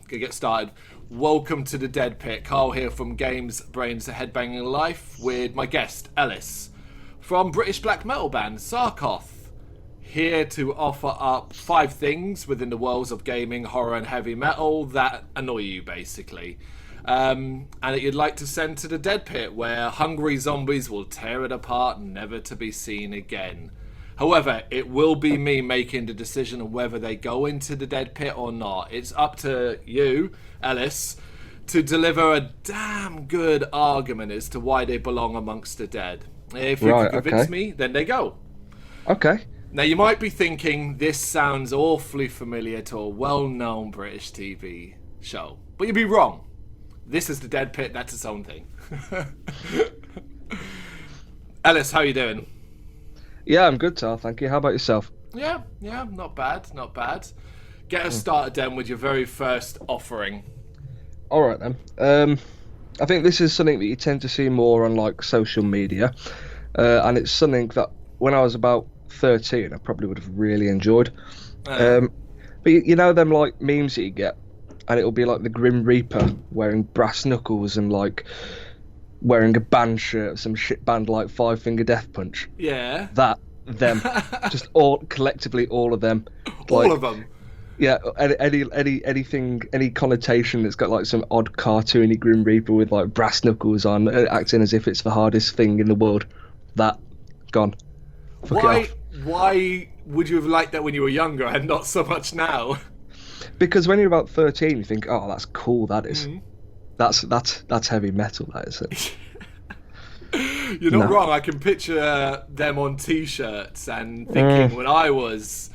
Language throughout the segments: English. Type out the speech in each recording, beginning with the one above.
Gonna get started. Welcome to the Dead Pit. Carl here from Brrraaains A Head-Banging Life with my guest, Ellis, from British black metal band Saarkoth. Here to offer up 5 things within the worlds of gaming, horror and heavy metal that annoy you, basically. And that you'd like to send to the Dead Pit, where hungry zombies will tear it apart, never to be seen again. However, it will be me making the decision on whether they go into the Dead Pit or not. It's up to you, Ellis, to deliver a damn good argument as to why they belong amongst the dead. If you can convince me, then they go. Okay. Now, you might be thinking, this sounds awfully familiar to a well-known British TV show. But you'd be wrong. This is the Dead Pit, that's its own thing. Ellis, how you doing? Yeah, I'm good, Tal. Thank you. How about yourself? Yeah, not bad. Get us started then with your very first offering. All right then. I think this is something that you tend to see more on like social media, and it's something that when I was about 13, I probably would have really enjoyed. But you know them like memes that you get, and it'll be like the Grim Reaper wearing brass knuckles and like wearing a band shirt, some shit band like Five Finger Death Punch. Yeah. Them, just all collectively, all of them. All of them. Yeah, anything, any connotation that's got like some odd cartoony Grim Reaper with like brass knuckles on, acting as if it's the hardest thing in the world. That gone. Fuck it off. Why would you have liked that when you were younger and not so much now? Because when you're about 13, you think, oh, that's cool. That is. Mm-hmm. That's heavy metal. That is it. You're not wrong. I can picture them on T-shirts and thinking when I was,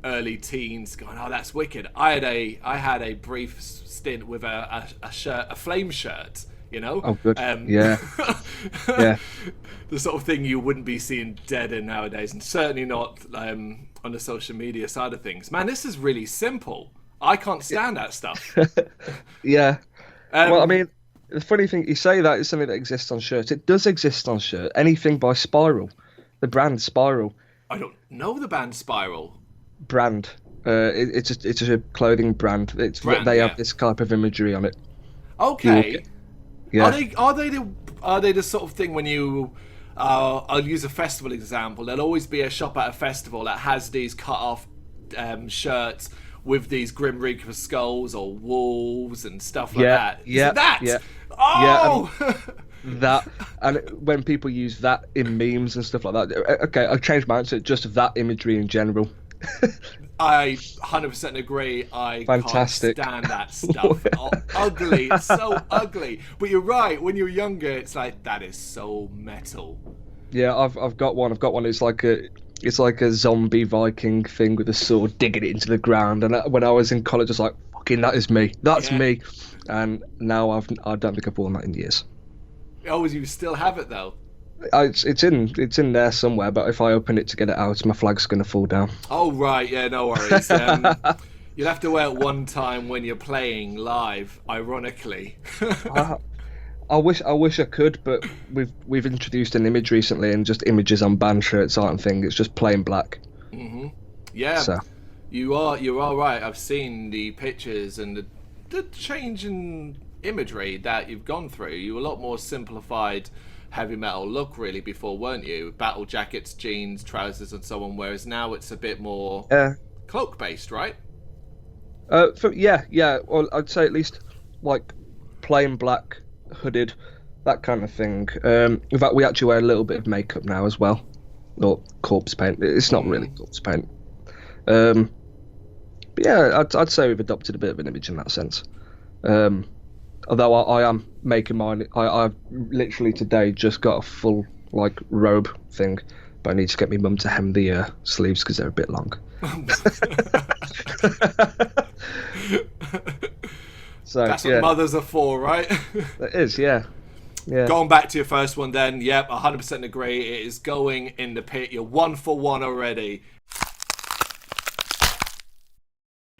early teens, going, "Oh, that's wicked." I had a brief stint with a shirt, a flame shirt. Oh, good. Yeah. Yeah. The sort of thing you wouldn't be seeing dead in nowadays, and certainly not on the social media side of things. Man, this is really simple. I can't stand that stuff. Yeah. Well, I mean, the funny thing, you say that is something that exists on shirts. It does exist on shirt. Anything by Spiral, the brand Spiral. I don't know the band Spiral. Brand. It's a clothing brand. They have this type of imagery on it. Okay. Yeah. Are they the sort of thing when you? I'll use a festival example. There'll always be a shop at a festival that has these cut off shirts with these Grim Reaper skulls or wolves and stuff like that. Yeah, is that? Yeah. Oh! Yeah, that, and when people use that in memes and stuff like that, okay, I've changed my answer just of that imagery in general. I 100% agree. Fantastic. Can't stand that stuff. Ugly. It's so ugly. But you're right. When you're younger, it's like, that is so metal. Yeah, I've got one. It's like a zombie Viking thing with a sword digging it into the ground. And when I was in college, I was like, fucking, that is me. That's me. And now I don't think I've worn that in years. Oh, you still have it though? It's in there somewhere. But if I open it to get it out, my flag's gonna fall down. Oh right, yeah, no worries. You'll have to wear it one time when you're playing live. Ironically. I wish I could, but we've introduced an image recently, and just images on band shirts aren't a thing. It's just plain black. Mm-hmm. Yeah, so. You are right. I've seen the pictures and the change in imagery that you've gone through. You were a lot more simplified heavy metal look really before, weren't you? Battle jackets, jeans, trousers, and so on. Whereas now it's a bit more cloak based, right? Yeah. Well, I'd say at least like plain black. Hooded, that kind of thing. In fact, we actually wear a little bit of makeup now as well, or corpse paint. It's not really corpse paint. But yeah, I'd say we've adopted a bit of an image in that sense. Although I am making mine. I've literally today just got a full like robe thing, but I need to get my mum to hem the sleeves because they're a bit long. So, that's what mothers are for, right? It is, yeah. Going back to your first one then, yep, 100% agree. It is going in the pit. You're 1 for 1 already.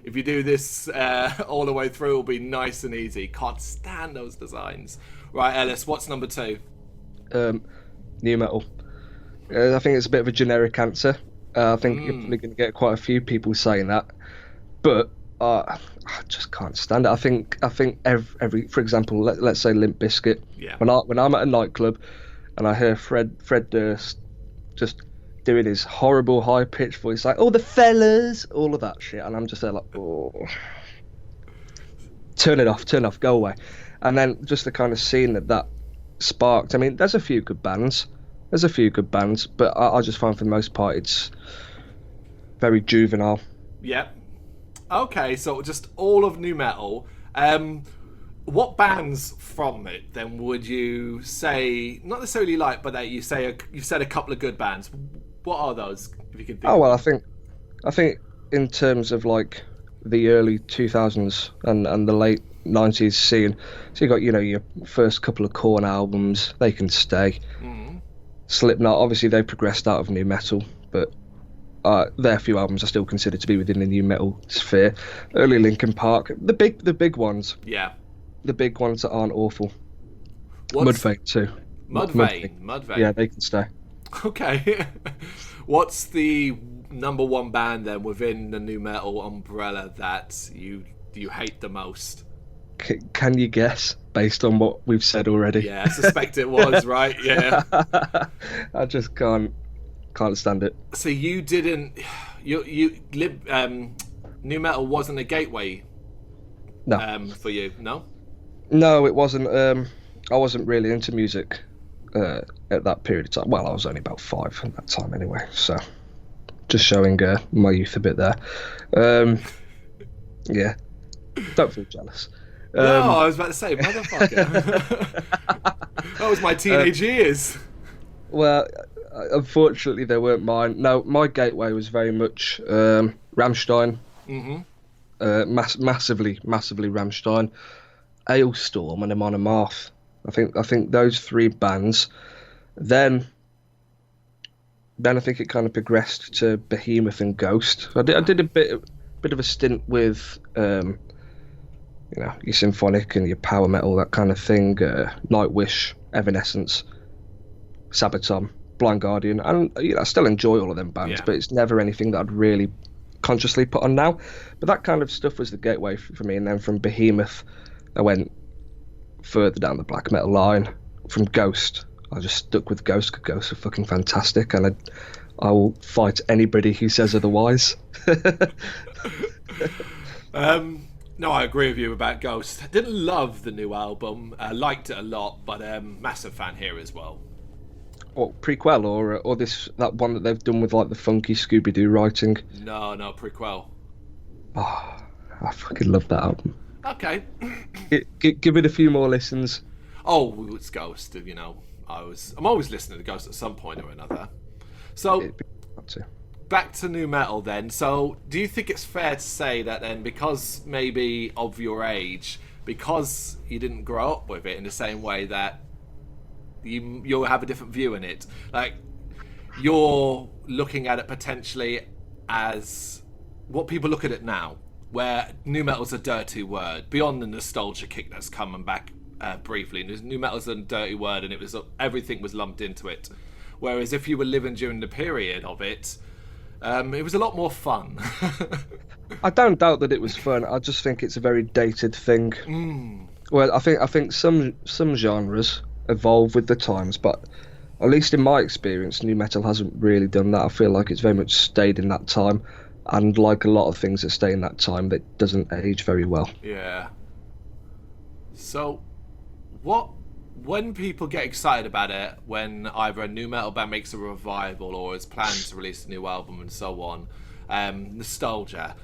If you do this all the way through, it'll be nice and easy. Can't stand those designs. Right, Ellis, what's number 2? New metal. I think it's a bit of a generic answer. I think you're probably going to get quite a few people saying that. But I just can't stand it. I think every for example, let's say Limp Bizkit. Yeah. When I'm at a nightclub and I hear Fred Durst just doing his horrible high pitched voice, like, "Oh, the fellas," all of that shit, and I'm just there like, "Oh, turn it off, go away." And then just the kind of scene that sparked. I mean, there's a few good bands, but I just find for the most part it's very juvenile. Yeah. Okay, so just all of new metal. What bands from it then would you say, not necessarily like, but that you've said a couple of good bands? What are those? If you could think. Oh well, I think in terms of like the early 2000s and the late 90s scene, so you got your first couple of Korn albums, They Can Stay, Slipknot. Obviously they progressed out of new metal, but their few albums are still considered to be within the new metal sphere. Early Linkin Park, the big ones. Yeah. The big ones that aren't awful. What's... Mudvayne too. Mudvayne. Yeah, They Can Stay. Okay. What's the number one band then within the new metal umbrella that you hate the most? Can you guess based on what we've said already? Yeah, I suspect it was, right? Yeah. I just can't stand it. So you didn't, new metal wasn't a gateway. No. For you, no? No, it wasn't. I wasn't really into music at that period of time. Well, I was only about 5 at that time anyway, so just showing my youth a bit there. Yeah, don't feel jealous. No, I was about to say, motherfucker. That was my teenage years. Well, unfortunately, they weren't mine. No, my gateway was very much Rammstein. Massively Rammstein, Ailstorm, and Amon Amarth. I think those 3 bands. Then I think it kind of progressed to Behemoth and Ghost. I did a bit of a stint with your symphonic and your power metal, that kind of thing. Nightwish, Evanescence, Sabaton, Blind Guardian, and I still enjoy all of them bands, but it's never anything that I'd really consciously put on now. But that kind of stuff was the gateway for me, and then from Behemoth I went further down the black metal line. From Ghost I just stuck with Ghost, because Ghost are fucking fantastic, and I will fight anybody who says otherwise. No, I agree with you about Ghost. Didn't love the new album, liked it a lot, but massive fan here as well. What, prequel or that one that they've done with like the funky Scooby-Doo writing? No, prequel. Oh, I fucking love that album. Okay. Give it a few more listens. Oh, it's Ghost. I'm always listening to Ghost at some point or another. So back to new metal then. So do you think it's fair to say that then, because maybe of your age, because you didn't grow up with it in the same way, that you'll have a different view in it? Like, you're looking at it potentially as what people look at it now, where new metal's a dirty word, beyond the nostalgia kick that's coming back briefly. New metal's a dirty word, and everything was lumped into it. Whereas if you were living during the period of it, it was a lot more fun. I don't doubt that it was fun. I just think it's a very dated thing. Well, I think some genres evolve with the times, but at least in my experience, new metal hasn't really done that. I feel like it's very much stayed in that time, and like a lot of things that stay in that time, that doesn't age very well. Yeah. So, when people get excited about it, when either a new metal band makes a revival or has planned to release a new album and so on, nostalgia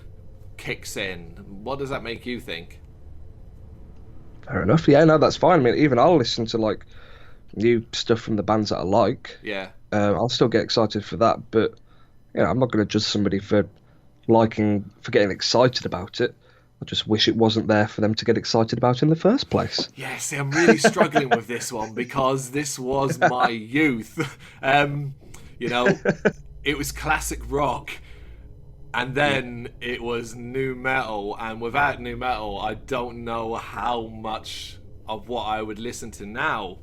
kicks in. What does that make you think? Fair enough. Yeah, no, that's fine. I mean, even I'll listen to like new stuff from the bands that I like. Yeah. I'll still get excited for that, but I'm not going to judge somebody for getting excited about it. I just wish it wasn't there for them to get excited about in the first place. Yeah, see, I'm really struggling with this one, because this was my youth. It was classic rock, and then it was new metal, and without new metal, I don't know how much of what I would listen to now.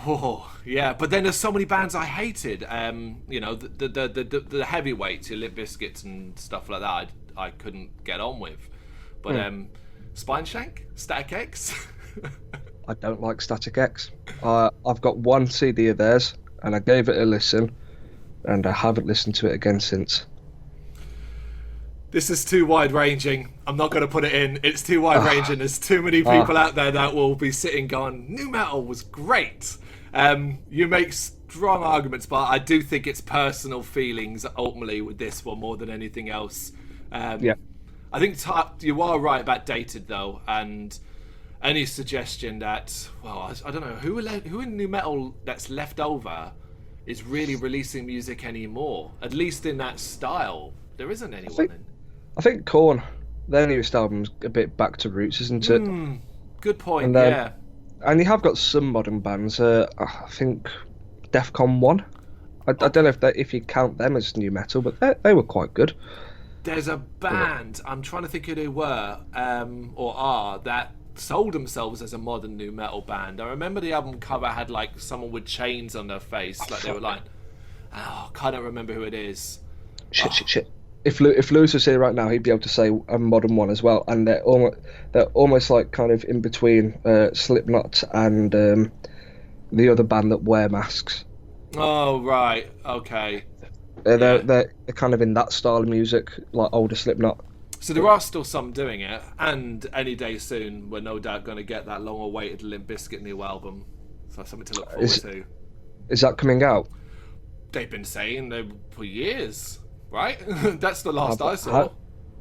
Oh, yeah, but then there's so many bands I hated. The heavyweights, your Limp Bizkits and stuff like that, I couldn't get on with. But Spine Shank, Static X. I don't like Static X. I've got one CD of theirs, and I gave it a listen, and I haven't listened to it again since. This is too wide-ranging. I'm not going to put it in. It's too wide-ranging. There's too many people out there that will be sitting going, "New metal was great." You make strong arguments, but I do think it's personal feelings ultimately with this one more than anything else. Yeah. I think you are right about dated though, and any suggestion that, well, I don't know who in new metal that's left over is really releasing music anymore, at least in that style. There isn't anyone. I think Korn, their newest album's a bit back to roots, isn't it? Good point. And, and you have got some modern bands. I think Defcon 1. I don't know if you count them as new metal, but they were quite good. There's a band, I'm trying to think who they were, or are, that sold themselves as a modern new metal band. I remember the album cover had like someone with chains on their face, like they were like, I can't remember who it is. Shit. If Lewis was here right now, he'd be able to say a modern one as well. And they're almost like kind of in between Slipknot and the other band that wear masks. Oh right, okay. They're kind of in that style of music, like older Slipknot. So there are still some doing it, and any day soon we're no doubt going to get that long-awaited Limp Bizkit new album. So something to look forward to. Is that coming out? They've been saying that for years, right? That's the last I saw.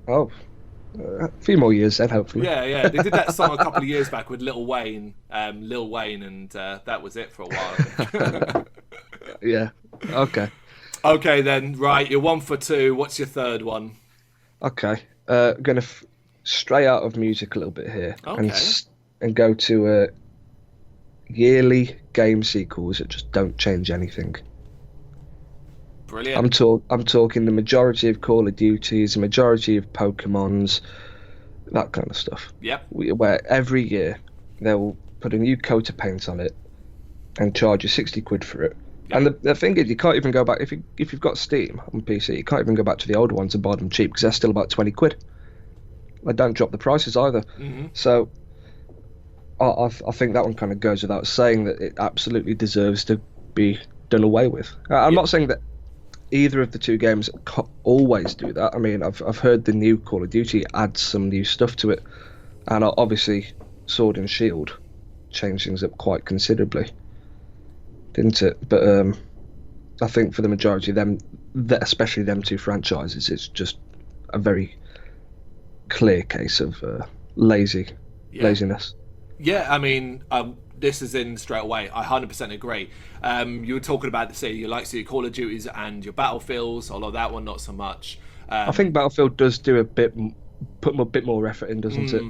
A few more years then, hopefully. Yeah. They did that song a couple of years back with Lil Wayne, and that was it for a while. Yeah. Okay. Okay then, right, you're 1 for 2. What's your third one? Okay. Going to stray out of music a little bit here, and go to yearly game sequels that just don't change anything. Brilliant. I'm talking the majority of Call of Duties, the majority of Pokemons, that kind of stuff. Yep. Where every year they'll put a new coat of paint on it and charge you 60 quid for it. Yep. And the thing is, you can't even go back if you've got Steam on PC. You can't even go back to the older ones and buy them cheap because they're still about 20 quid. They don't drop the prices either. Mm-hmm. So I think that one kind of goes without saying that it absolutely deserves to be done away with. I'm not saying that either of the two games always do that. I mean, I've heard the new Call of Duty add some new stuff to it, and obviously Sword and Shield changed things up quite considerably, didn't it? But I think for the majority of them, especially them two franchises, it's just a very clear case of laziness. Yeah, I mean, this is in straight away. I 100% agree. You were talking about, say, your Call of Duties and your Battlefields, although that one not so much. I think Battlefield does do put a bit more effort in, doesn't it?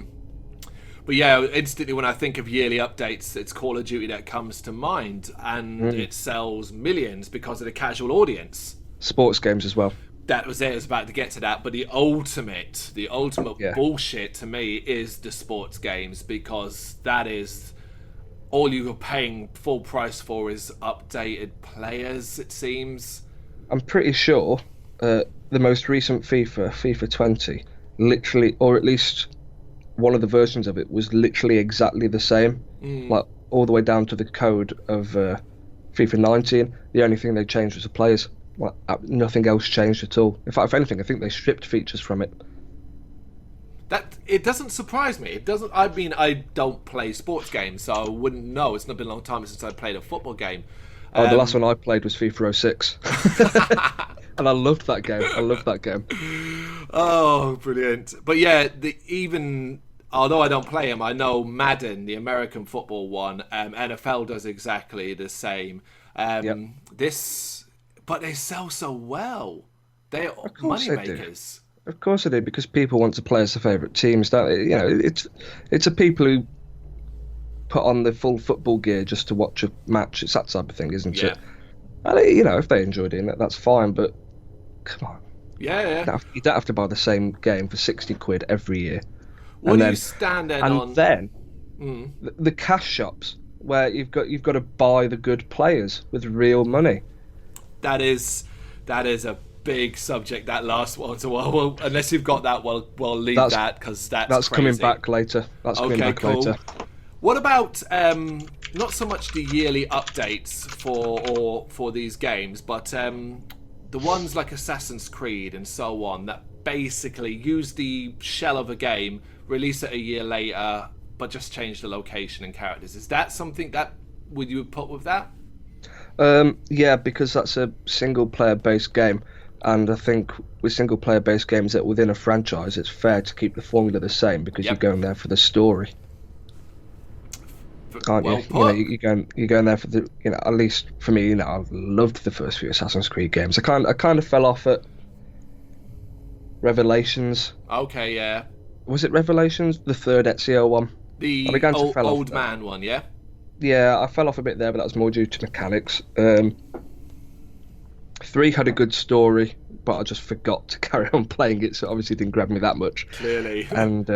But yeah, instantly when I think of yearly updates, it's Call of Duty that comes to mind, and it sells millions because of the casual audience. Sports games as well. That was it. I was about to get to that, but the ultimate bullshit to me is the sports games, because that is all you're paying full price for is updated players, it seems. I'm pretty sure the most recent FIFA 20, literally, or at least one of the versions of it, was literally exactly the same, like all the way down to the code of FIFA 19. The only thing they changed was the players. Like, nothing else changed at all. In fact, if anything, I think they stripped features from it. That it doesn't surprise me. It doesn't. I mean, I don't play sports games, so I wouldn't know. It's not been a long time since I played a football game. The last one I played was FIFA 06. And I loved that game. Oh, brilliant. But yeah, although I don't play them, I know Madden, the American football one, NFL does exactly the same. But they sell so well. They're money makers. Of course they do, because people want to play as their favourite teams. It's a people who put on the full football gear just to watch a match. It's that type of thing, isn't it? And if they enjoy doing it, that's fine. But come on, you don't have to buy the same game for 60 quid every year. What do you stand in on? And then the cash shops where you've got to buy the good players with real money. That is a big subject, that last one. So, well, unless you've got that, we'll leave that because that's crazy. Coming back later. That's coming back later. What about not so much the yearly updates for these games, but the ones like Assassin's Creed and so on that basically use the shell of a game, release it a year later, but just change the location and characters? Is that something that would you put with that? Yeah, because that's a single player based game, and I think with single player based games that within a franchise, it's fair to keep the formula the same because you're going there for the story. Aren't you? You're going there for the, at least for me, I loved the first few Assassin's Creed games. I kind of fell off at Revelations. Okay, yeah. Was it Revelations? The third Ezio one? The old man one, yeah? Yeah, I fell off a bit there, but that was more due to mechanics. 3 had a good story, but I just forgot to carry on playing it, so it obviously didn't grab me that much. Clearly. And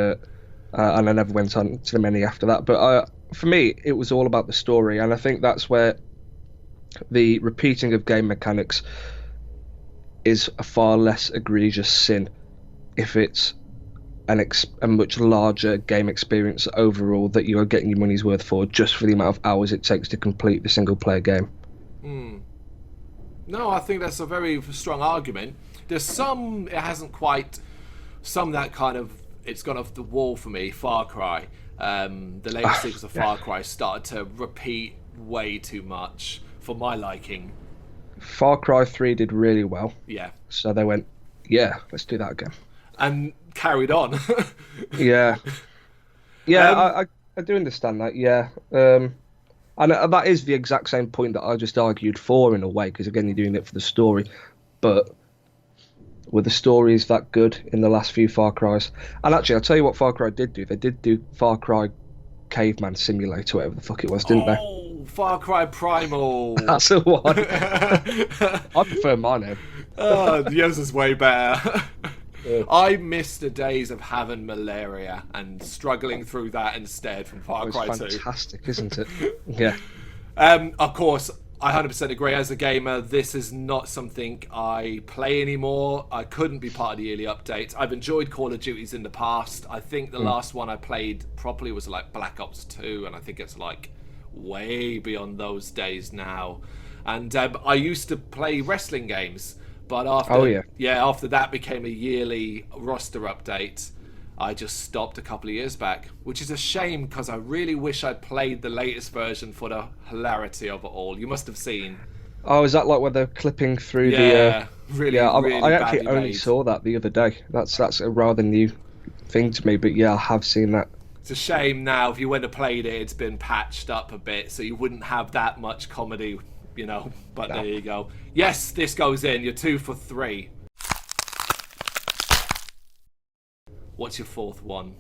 I never went on to the many after that. But for me, it was all about the story, and I think that's where the repeating of game mechanics is a far less egregious sin if it's a much larger game experience overall that you are getting your money's worth for just for the amount of hours it takes to complete the single player game. No, I think that's a very strong argument. There's some it hasn't quite, some that kind of it's gone off the wall for me. Far Cry, the latest sequels of Far Cry started to repeat way too much for my liking. Far Cry 3 did really well. Yeah. So they went, yeah, let's do that again. And carried on. Yeah. Yeah, I do understand that, yeah. And that is the exact same point that I just argued for in a way, because again, you're doing it for the story. But were the stories that good in the last few Far Cries? And actually, I'll tell you what Far Cry did do. They did do Far Cry Caveman Simulator, whatever the fuck it was, didn't they? Oh, Far Cry Primal. That's the one. I prefer my name. Oh, yours is way better. I miss the days of having malaria and struggling through that instead from Far Cry 2. Fantastic, isn't it? Yeah. Of course, I 100% agree. As a gamer, this is not something I play anymore. I couldn't be part of the yearly updates. I've enjoyed Call of Duties in the past. I think the last one I played properly was like Black Ops 2, and I think it's like way beyond those days now. And I used to play wrestling games. But after that became a yearly roster update, I just stopped a couple of years back, which is a shame because I really wish I'd played the latest version for the hilarity of it all. You must have seen. Oh, is that like where they're clipping through really I actually only made. saw that the other day. That's a rather new thing to me, but yeah, I have seen that. It's a shame now. If you went and played it, it's been patched up a bit, so you wouldn't have that much comedy. But there you go. Yes, this goes in. You're 2 for 3. What's your fourth one?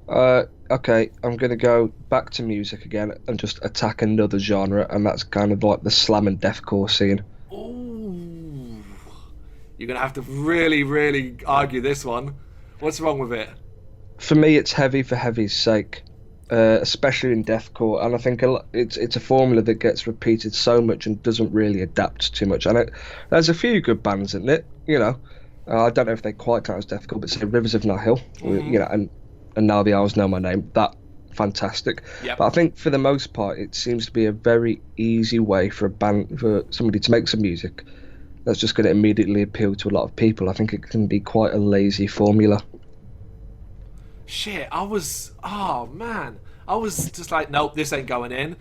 Okay, I'm going to go back to music again and just attack another genre, and that's kind of like the slam and deathcore scene. Ooh. You're going to have to really, really argue this one. What's wrong with it? For me, it's heavy for heavy's sake. Especially in deathcore, and I think it's a formula that gets repeated so much and doesn't really adapt too much. And there's a few good bands in it, I don't know if they quite count as deathcore, but say Rivers of Nihil, and Now the Owls Know My Name, that fantastic. Yep. But I think for the most part, it seems to be a very easy way for somebody to make some music that's just going to immediately appeal to a lot of people. I think it can be quite a lazy formula. Shit, I was just like, nope, this ain't going in.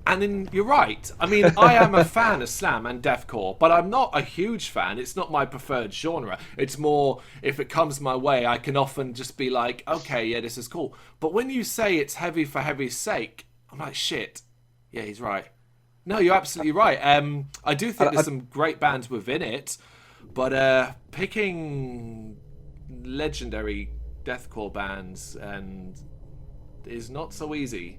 And then you're right. I mean, I am a fan of slam and deathcore, but I'm not a huge fan. It's not my preferred genre. It's more, if it comes my way, I can often just be like, okay, yeah, this is cool. But when you say it's heavy for heavy's sake, I'm like, shit. Yeah, he's right. No, you're absolutely right. I do think there's some great bands within it, but picking legendary deathcore bands and is not so easy.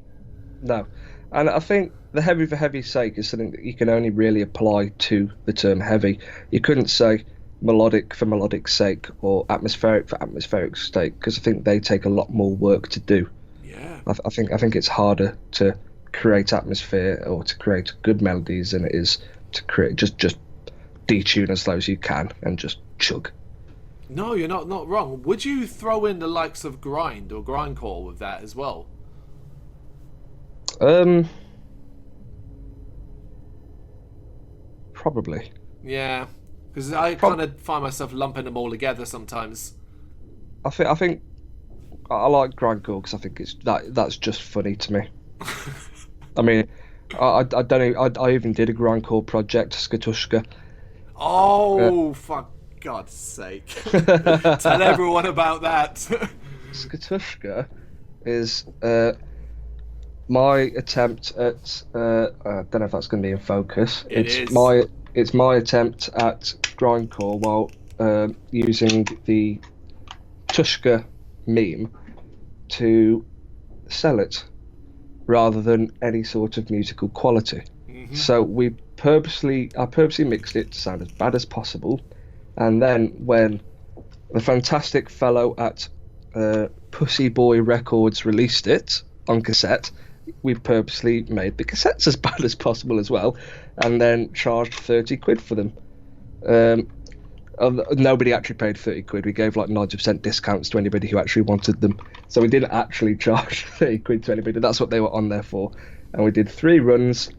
No, and I think the heavy for heavy's sake is something that you can only really apply to the term heavy. You couldn't say melodic for melodic's sake or atmospheric for atmospheric's sake, because I think they take a lot more work to do. Yeah, I think it's harder to create atmosphere or to create good melodies than it is to create just detune as low as you can and just chug. No, you're not wrong. Would you throw in the likes of grind or grindcore with that as well? Probably. Yeah, because I kind of find myself lumping them all together sometimes. I think I like grindcore because I think that's just funny to me. I mean, I don't know. I even did a grindcore project, Skatushka. Oh, for God's sake! Tell everyone about that. Skatushka is my attempt at I don't know if that's going to be in focus. It's my attempt at grindcore while using the Tushka meme to sell it rather than any sort of musical quality. So I purposely mixed it to sound as bad as possible, and then when the fantastic fellow at Pussy Boy Records released it on cassette, we purposely made the cassettes as bad as possible as well, and then charged 30 quid for them. Nobody actually paid 30 quid. We gave like 90% discounts to anybody who actually wanted them. So we didn't actually charge 30 quid to anybody. That's what they were on there for. And we did 3 runs.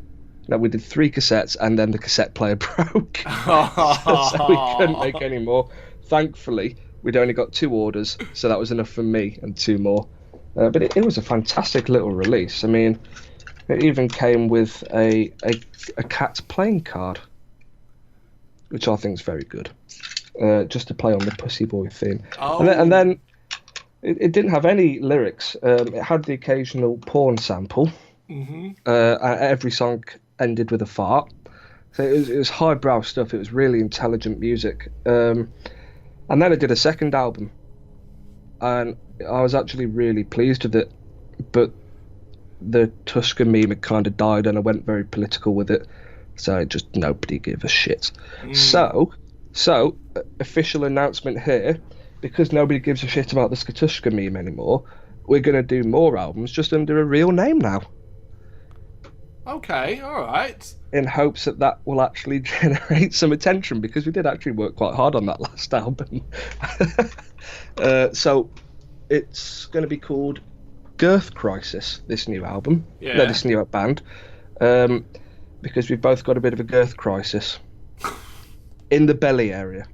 No, we did 3 cassettes, and then the cassette player broke. So we couldn't make any more. Thankfully, we'd only got 2 orders, so that was enough for me and 2 more. But it was a fantastic little release. I mean, it even came with a cat playing card, which I think is very good, just to play on the Pussy Boy theme. Oh. And then it didn't have any lyrics. It had the occasional porn sample. Every song ended with a fart. So it was highbrow stuff. It was really intelligent music. And then I did a second album, and I was actually really pleased with it. But the Tushka meme had kind of died, and I went very political with it. So just nobody gave a shit. So official announcement here, because nobody gives a shit about the Skatushka meme anymore, we're going to do more albums just under a real name now. Okay, all right. In hopes that will actually generate some attention, because we did actually work quite hard on that last album. So it's going to be called Girth Crisis, this new album. Yeah. No, this new band. Because we've both got a bit of a girth crisis in the belly area.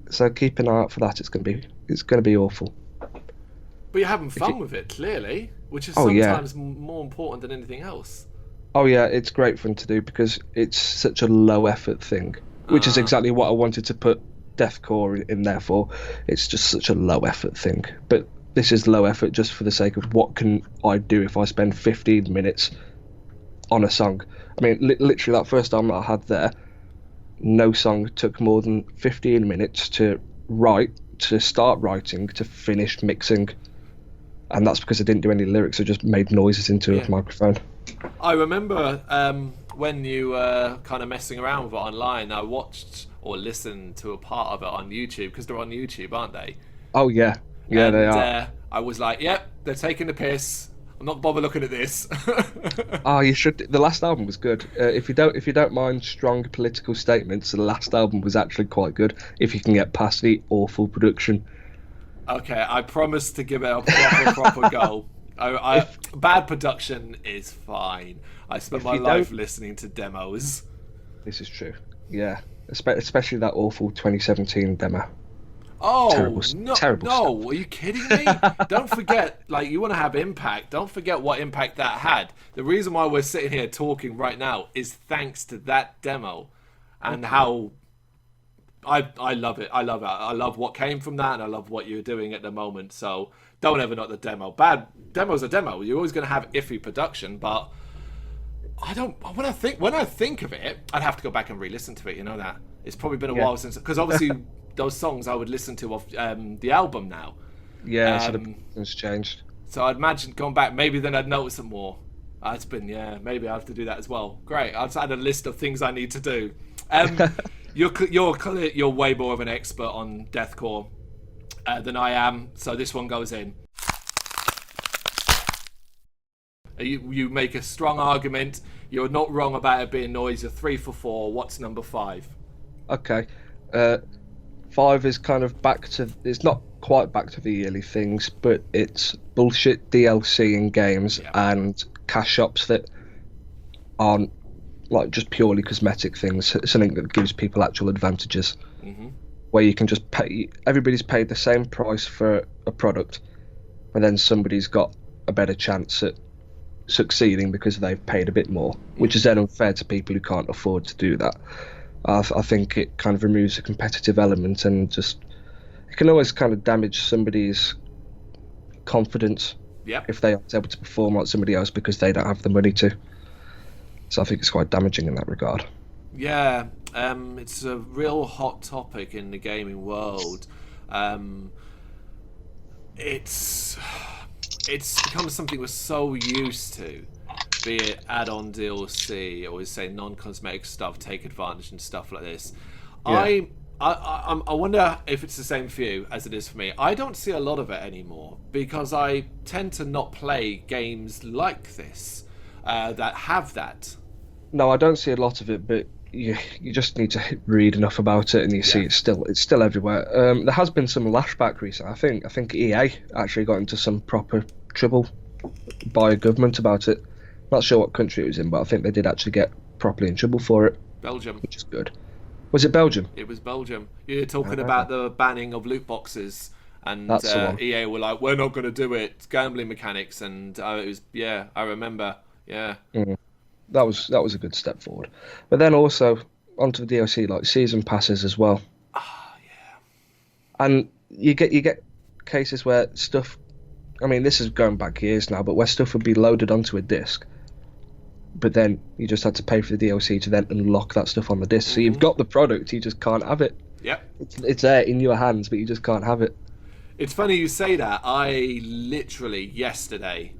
So keep an eye out for that. It's going to be awful. But you're having fun with it, clearly, which is sometimes more important than anything else. Oh yeah, it's great fun to do because it's such a low effort thing, which is exactly what I wanted to put deathcore in there for. It's just such a low effort thing. But this is low effort just for the sake of what can I do if I spend 15 minutes on a song. I mean, literally that first album that I had there, no song took more than 15 minutes to write, to start writing, to finish mixing. And that's because I didn't do any lyrics. I just made noises into a microphone. I remember when you were kind of messing around with it online, I watched or listened to a part of it on YouTube, because they're on YouTube, aren't they? Oh, yeah. Yeah, they are. I was like, yep, they're taking the piss. I'm not bothered looking at this. Oh, you should. The last album was good. If you don't mind strong political statements, the last album was actually quite good. If you can get past the awful production. Okay, I promise to give it a proper go. Bad production is fine. I spent my life listening to demos. This is true. Yeah, especially that awful 2017 demo. Oh, terrible no, stuff. Are you kidding me? Don't forget, like, you want to have impact. Don't forget what impact that had. The reason why we're sitting here talking right now is thanks to that demo, and how I love it. I love what came from that, and I love what you're doing at the moment. So don't ever knock the demo. Bad demo's a demo. You're always going to have iffy production, but when I think of it, I'd have to go back and re-listen to it. You know that it's probably been a while since, because obviously those songs I would listen to off the album now. Yeah, so it's changed. So I'd imagine going back, maybe then I'd notice it more. It's been, maybe I have to do that as well. Great, I've had a list of things I need to do. You're way more of an expert on deathcore than I am, so this one goes in. You make a strong argument. You're not wrong about it being noise. You're 3 for 4. What's number 5? Okay. 5 is kind of back to. It's not quite back to the yearly things, but it's bullshit DLC in games and cash shops that aren't like just purely cosmetic things. Something that gives people actual advantages. Mm-hmm. Where you can just pay. Everybody's paid the same price for a product, and then somebody's got a better chance at succeeding because they've paid a bit more, which is then unfair to people who can't afford to do that. I think it kind of removes the competitive element, and just it can always kind of damage somebody's confidence if they aren't able to perform like somebody else because they don't have the money to. So I think it's quite damaging in that regard. Yeah, it's a real hot topic in the gaming world. It's become something we're so used to, be it add-on DLC or say non-cosmetic stuff, take advantage and stuff like this. Yeah. I wonder if it's the same for you as it is for me. I don't see a lot of it anymore because I tend to not play games like this that have that. No, I don't see a lot of it, but you just need to read enough about it, and you see it's still everywhere. There has been some lashback recently. I think EA actually got into some proper trouble by a government about it. Not sure what country it was in, but I think they did actually get properly in trouble for it. Belgium, which is good. Was it Belgium? It was Belgium. You're talking about the banning of loot boxes, and EA were like, "We're not going to do it. It's gambling mechanics," and it was I remember. Yeah. Mm. That was a good step forward. But then also onto the DLC, like season passes as well. Ah, yeah. And you get cases where stuff. I mean, this is going back years now, but where stuff would be loaded onto a disc, but then you just had to pay for the DLC to then unlock that stuff on the disc. So you've got the product, you just can't have it. Yep. It's there in your hands, but you just can't have it. It's funny you say that. I literally yesterday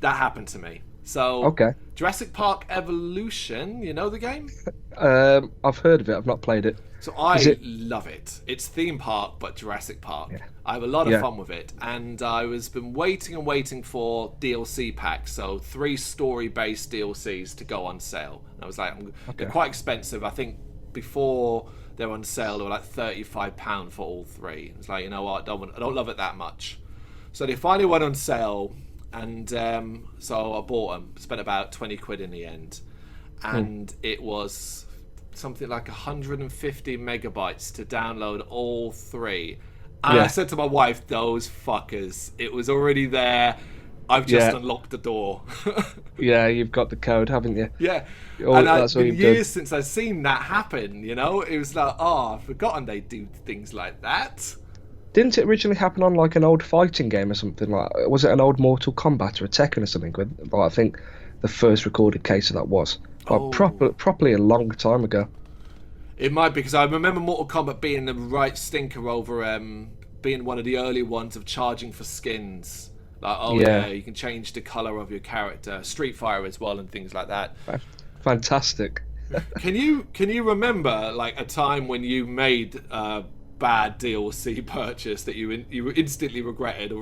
that happened to me. So okay. Jurassic Park Evolution, you know the game? I've heard of it. I've not played it. So love it. It's theme park, but Jurassic Park. Yeah. I have a lot of fun with it, and I was been waiting for DLC packs, so 3 story-based DLCs to go on sale. And I was like, they're quite expensive. I think before they're on sale, they were like £35 for all 3. It's like, you know what? I don't love it that much. So they finally went on sale. And so I bought them, spent about 20 quid in the end, and it was something like 150 megabytes to download all 3. And I said to my wife, "Those fuckers! It was already there. I've just unlocked the door." Yeah, you've got the code, haven't you? Yeah, and it's been years since I've seen that happen. You know, it was like, I've forgotten they do things like that. Didn't it originally happen on like an old fighting game or something? Like, was it an old Mortal Kombat or a Tekken or something? I think the first recorded case of that was properly a long time ago. It might be, because I remember Mortal Kombat being the right stinker over being one of the early ones of charging for skins. Like, you can change the colour of your character. Street Fighter as well and things like that. Fantastic. Can you remember like a time when you made bad DLC purchase that you instantly regretted? I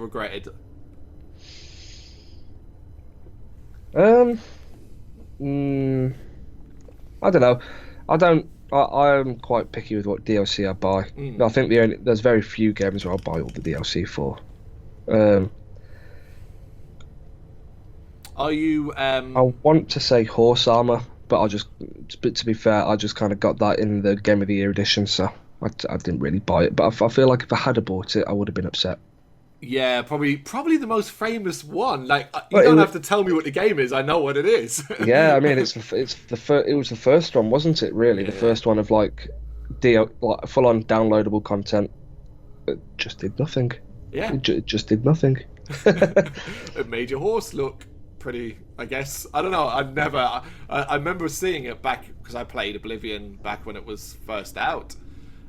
don't know. I am quite picky with what DLC I buy. I think there's very few games where I'll buy all the DLC for. Are you? I want to say Horse Armor, but to be fair, I just kind of got that in the Game of the Year edition, so I didn't really buy it. But I feel like if I had bought it, I would have been upset. Yeah, probably the most famous one. Like, you don't have to tell me what the game is. I know what it is. Yeah, I mean, it was the first one, wasn't it? Really, the first one of like full-on downloadable content. It just did nothing. Yeah, it just did nothing. It made your horse look pretty, I guess. I don't know. I remember seeing it back because I played Oblivion back when it was first out,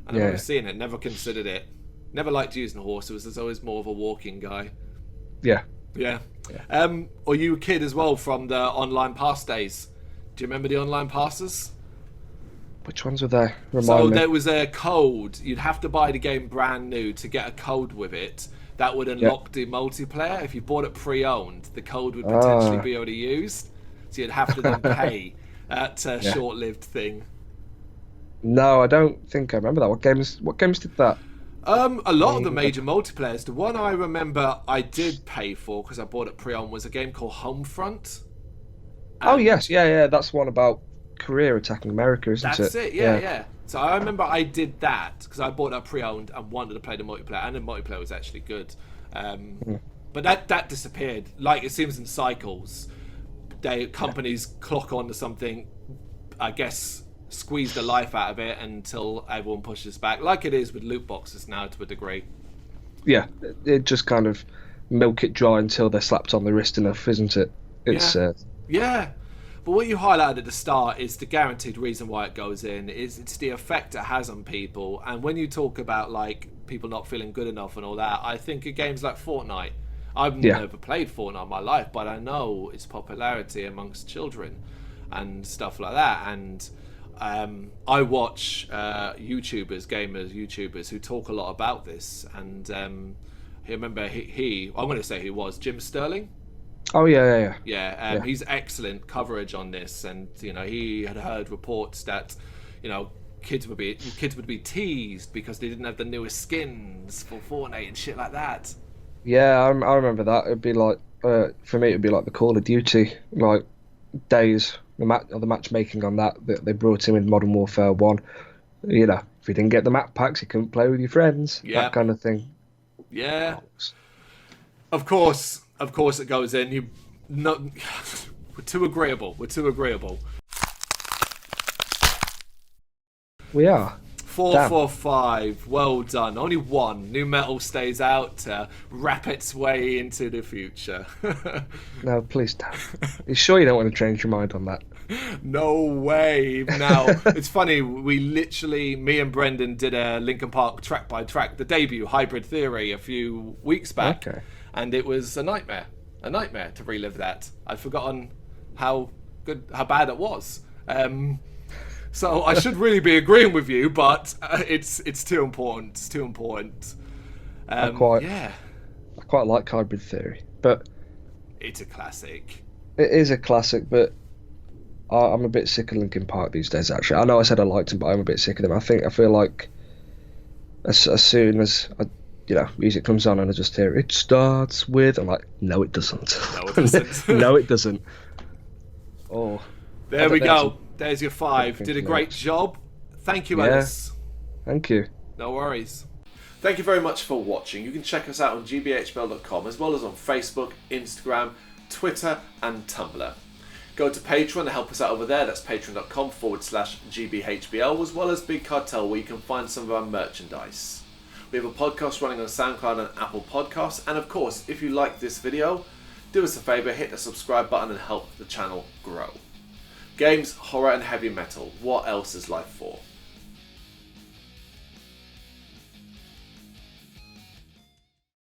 and I remember seeing it. Never considered it. Never liked using horses. There's always more of a walking guy. Yeah. Or you a kid as well from the online pass days? Do you remember the online passes? Which ones were there? Remind me. There was a code. You'd have to buy the game brand new to get a code with it that would unlock the multiplayer. If you bought it pre-owned, the code would potentially be already used, so you'd have to then pay. That's a short-lived thing. No, I don't think I remember that. What games did that? A lot of the major multiplayers. The one I remember I did pay for because I bought it pre-owned was a game called Homefront. Oh yes, yeah. That's one about Korea attacking America, isn't it? That's it. Yeah. So I remember I did that because I bought it pre-owned and wanted to play the multiplayer, and the multiplayer was actually good. But that disappeared. Like it seems in cycles, companies clock onto something, I guess, squeeze the life out of it until everyone pushes back, like it is with loot boxes now to a degree. Yeah, it just kind of milk it dry until they're slapped on the wrist enough, isn't it? It's yeah. But what you highlighted at the start is the guaranteed reason why it goes in. It's the effect it has on people. And when you talk about like people not feeling good enough and all that, I think of games like Fortnite. I've never played Fortnite in my life, but I know its popularity amongst children and stuff like that. And I watch YouTubers who talk a lot about this. And I'm going to say he was Jim Sterling. Oh yeah. He's excellent coverage on this, and he had heard reports that kids would be teased because they didn't have the newest skins for Fortnite and shit like that. Yeah, I remember that. It'd be like for me, it'd be like the Call of Duty like days. The matchmaking on that they brought in Modern Warfare 1. If you didn't get the map packs, you couldn't play with your friends. Yeah. That kind of thing. Yeah. Of course it goes in. We're too agreeable. We are. 445. Well done. Only one. New Metal stays out to wrap its way into the future. No, please don't. You sure you don't want to change your mind on that? No way. Now, it's funny. Me and Brendan did a Linkin Park track by track, the debut Hybrid Theory, a few weeks back. Okay. And it was a nightmare to relive that. I'd forgotten how bad it was. So I should really be agreeing with you, but it's too important. It's too important. I quite like Hybrid Theory, but it's a classic. It is a classic, but I'm a bit sick of Linkin Park these days. Actually, I know I said I liked them, but I'm a bit sick of them. I feel like as soon as music comes on and I just hear it starts with, I'm like, no, it doesn't. No, it doesn't. No, it doesn't. Oh, there we go. There's your 5. Did a great job. Thank you, Ellis. Thank you. No worries. Thank you very much for watching. You can check us out on gbhbl.com as well as on Facebook, Instagram, Twitter and Tumblr. Go to Patreon and help us out over there. That's patreon.com/gbhbl, as well as Big Cartel, where you can find some of our merchandise. We have a podcast running on SoundCloud and Apple Podcasts. And of course, if you like this video, do us a favour, hit the subscribe button and help the channel grow. Games, horror and heavy metal. What else is life for?